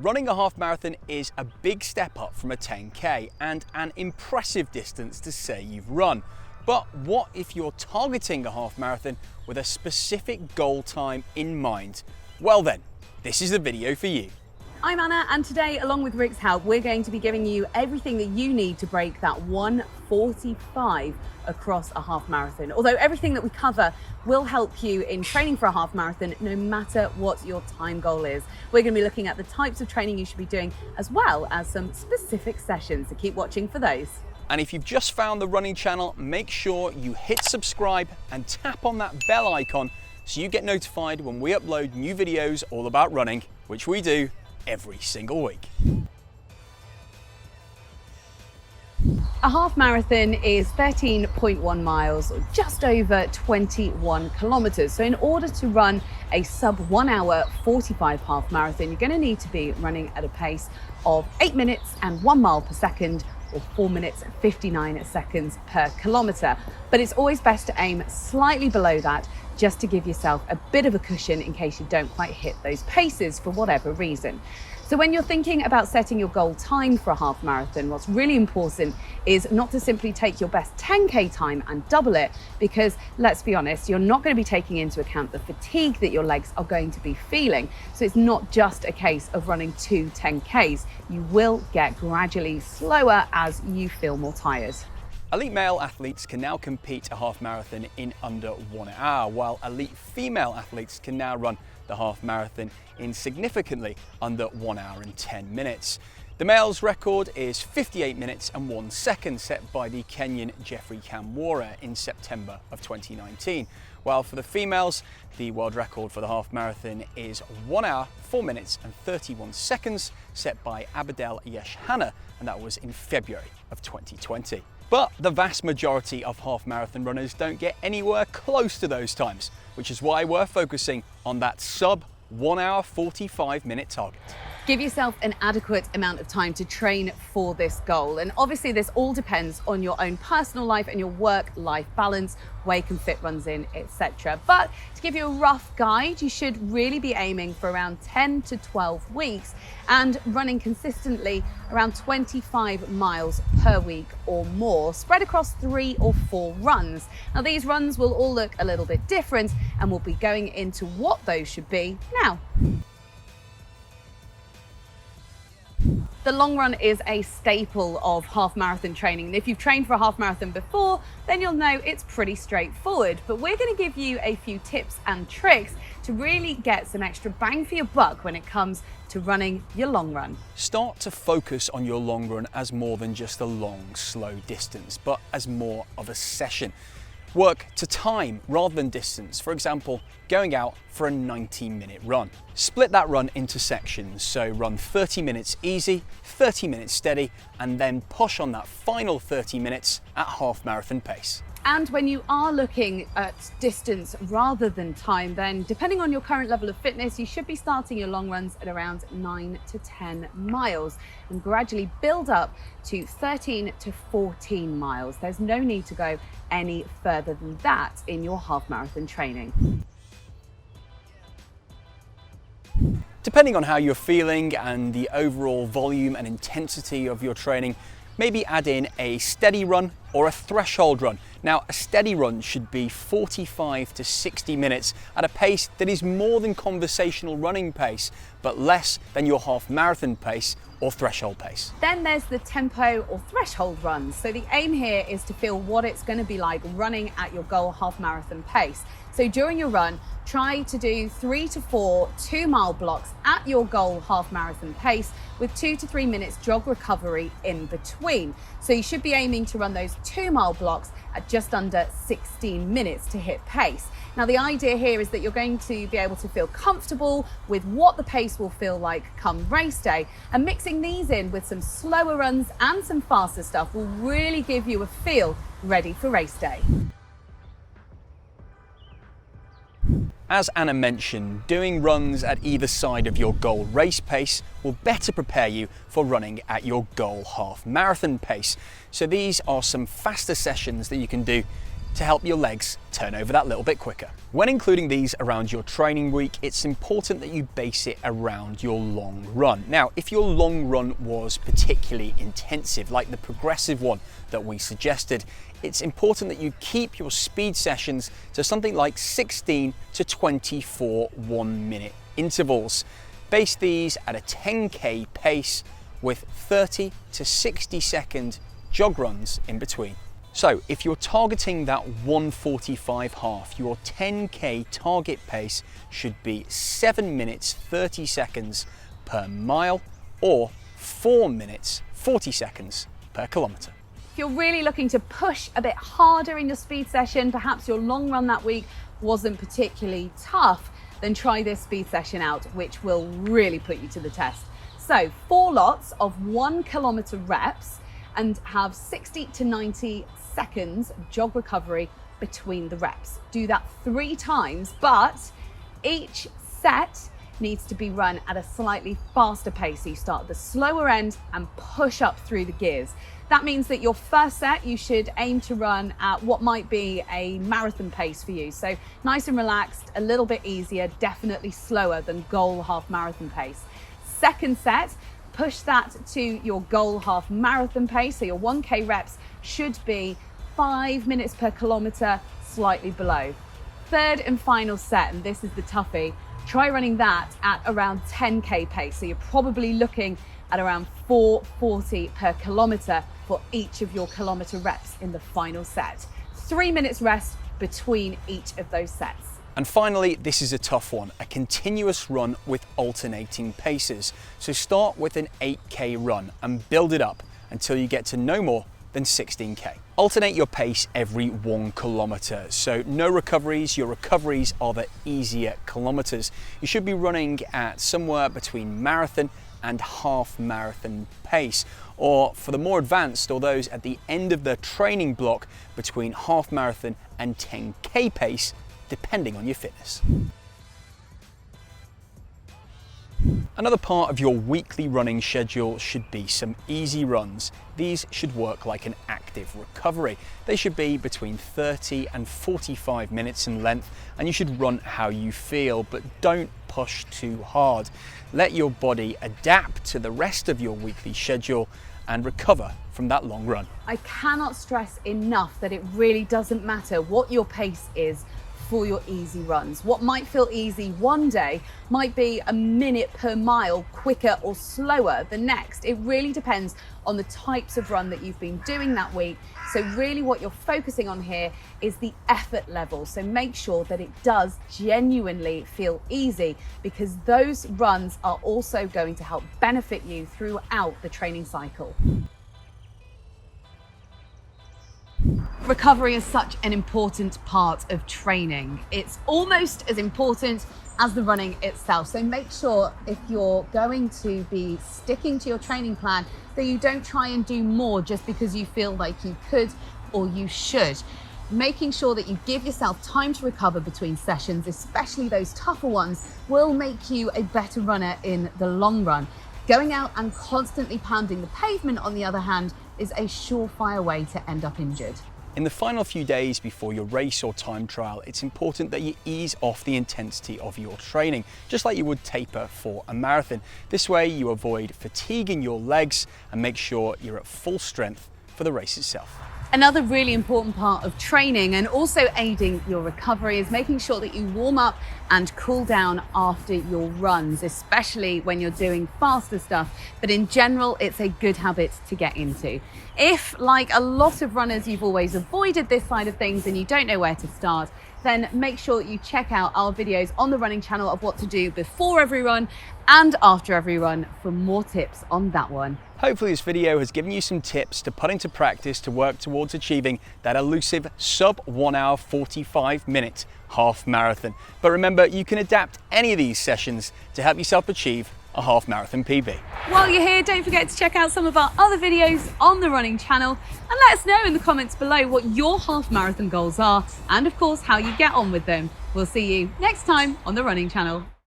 Running a half marathon is a big step up from a 10K and an impressive distance to say you've run. But what if you're targeting a half marathon with a specific goal time in mind? Well then, this is the video for you. I'm Anna, and today, along with Rick's help, we're going to be giving you everything that you need to break that 1:45 across a half marathon. Although everything that we cover will help you in training for a half marathon, no matter what your time goal is. We're going to be looking at the types of training you should be doing, as well as some specific sessions, so keep watching for those. And if you've just found the running channel, make sure you hit subscribe and tap on that bell icon so you get notified when we upload new videos all about running, which we do every single week. A half marathon is 13.1 miles, or just over 21 kilometers. So in order to run a sub 1 hour 45 half marathon, you're going to need to be running at a pace of 8 minutes and 1 mile per second, or 4 minutes and 59 seconds per kilometer. But it's always best to aim slightly below that, just to give yourself a bit of a cushion in case you don't quite hit those paces for whatever reason. So when you're thinking about setting your goal time for a half marathon, what's really important is not to simply take your best 10K time and double it, because let's be honest, you're not going to be taking into account the fatigue that your legs are going to be feeling. So it's not just a case of running 2 10Ks. You will get gradually slower as you feel more tired. Elite male athletes can now compete a half marathon in under 1 hour, while elite female athletes can now run the half marathon in significantly under 1 hour and 10 minutes. The male's record is 58 minutes and 1 second, set by the Kenyan Jeffrey Kamwora in September of 2019. While for the females, the world record for the half marathon is 1 hour, 4 minutes and 31 seconds, set by Abdel Yeshana, and that was in February of 2020. But the vast majority of half marathon runners don't get anywhere close to those times, which is why we're focusing on that sub 1 hour 45 minute target. Give yourself an adequate amount of time to train for this goal. And obviously this all depends on your own personal life and your work-life balance, where you can fit runs in, etc. But to give you a rough guide, you should really be aiming for around 10 to 12 weeks and running consistently around 25 miles per week or more, spread across 3 or 4 runs. Now these runs will all look a little bit different, and we'll be going into what those should be now. The long run is a staple of half marathon training. And if you've trained for a half marathon before, then you'll know it's pretty straightforward. But we're going to give you a few tips and tricks to really get some extra bang for your buck when it comes to running your long run. Start to focus on your long run as more than just a long, slow distance, but as more of a session. Work to time rather than distance. For example, going out for a 90-minute run. Split that run into sections, so run 30 minutes easy, 30 minutes steady, and then push on that final 30 minutes at half marathon pace. And when you are looking at distance rather than time, then depending on your current level of fitness, you should be starting your long runs at around 9 to 10 miles and gradually build up to 13 to 14 miles. There's no need to go any further than that in your half marathon training. Depending on how you're feeling and the overall volume and intensity of your training, maybe add in a steady run or a threshold run. Now, a steady run should be 45 to 60 minutes at a pace that is more than conversational running pace, but less than your half marathon pace or threshold pace. Then there's the tempo or threshold runs. So the aim here is to feel what it's going to be like running at your goal half marathon pace. So during your run, try to do 3 to 4 2-mile blocks at your goal half marathon pace, with 2 to 3 minutes jog recovery in between. So you should be aiming to run those 2-mile blocks at just under 16 minutes to hit pace. Now the idea here is that you're going to be able to feel comfortable with what the pace will feel like come race day, and mixing these in with some slower runs and some faster stuff will really give you a feel ready for race day. As Anna mentioned, doing runs at either side of your goal race pace will better prepare you for running at your goal half marathon pace. So these are some faster sessions that you can do to help your legs turn over that little bit quicker. When including these around your training week, it's important that you base it around your long run. Now, if your long run was particularly intensive, like the progressive one that we suggested, it's important that you keep your speed sessions to something like 16 to 24 1-minute intervals. Base these at a 10k pace with 30 to 60 second jog runs in between. So if you're targeting that 1:45 half, your 10k target pace should be 7 minutes 30 seconds per mile or 4 minutes 40 seconds per kilometre. If you're really looking to push a bit harder in your speed session, perhaps your long run that week wasn't particularly tough, then try this speed session out, which will really put you to the test. So 4 lots of 1 kilometre reps and have 60 to 90 seconds jog recovery between the reps. Do that 3 times, but each set needs to be run at a slightly faster pace. So you start at the slower end and push up through the gears. That means that your first set you should aim to run at what might be a marathon pace for you. So nice and relaxed, a little bit easier, definitely slower than goal half marathon pace. Second set, push that to your goal half marathon pace. So your 1k reps should be 5 minutes per kilometre, slightly below. Third and final set, and this is the toughie, try running that at around 10k pace. So you're probably looking at around 4:40 per kilometre for each of your kilometre reps in the final set. 3 minutes rest between each of those sets. And finally, this is a tough one, a continuous run with alternating paces. So start with an 8k run and build it up until you get to no more than 16k. Alternate your pace every 1 kilometre. So no recoveries, your recoveries are the easier kilometres. You should be running at somewhere between marathon and half marathon pace, or for the more advanced or those at the end of the training block, between half marathon and 10k pace, depending on your fitness. Another part of your weekly running schedule should be some easy runs. These should work like an active recovery. They should be between 30 and 45 minutes in length, and you should run how you feel, but don't push too hard. Let your body adapt to the rest of your weekly schedule and recover from that long run. I cannot stress enough that it really doesn't matter what your pace is for your easy runs. What might feel easy one day might be a minute per mile quicker or slower the next. It really depends on the types of run that you've been doing that week. So really what you're focusing on here is the effort level. So make sure that it does genuinely feel easy, because those runs are also going to help benefit you throughout the training cycle. Recovery is such an important part of training. It's almost as important as the running itself. So make sure, if you're going to be sticking to your training plan, that you don't try and do more just because you feel like you could or you should. Making sure that you give yourself time to recover between sessions, especially those tougher ones, will make you a better runner in the long run. Going out and constantly pounding the pavement, on the other hand, is a surefire way to end up injured. In the final few days before your race or time trial, it's important that you ease off the intensity of your training, just like you would taper for a marathon. This way you avoid fatiguing your legs and make sure you're at full strength for the race itself. Another really important part of training and also aiding your recovery is making sure that you warm up and cool down after your runs, especially when you're doing faster stuff. But in general, it's a good habit to get into. If, like a lot of runners, you've always avoided this side of things and you don't know where to start, then make sure you check out our videos on the running channel of what to do before every run and after every run for more tips on that one. Hopefully this video has given you some tips to put into practice to work towards achieving that elusive sub 1 hour 45 minute half marathon. But remember, you can adapt any of these sessions to help yourself achieve a half marathon PB. While you're here, don't forget to check out some of our other videos on the running channel and let us know in the comments below what your half marathon goals are and of course how you get on with them. We'll see you next time on the running channel.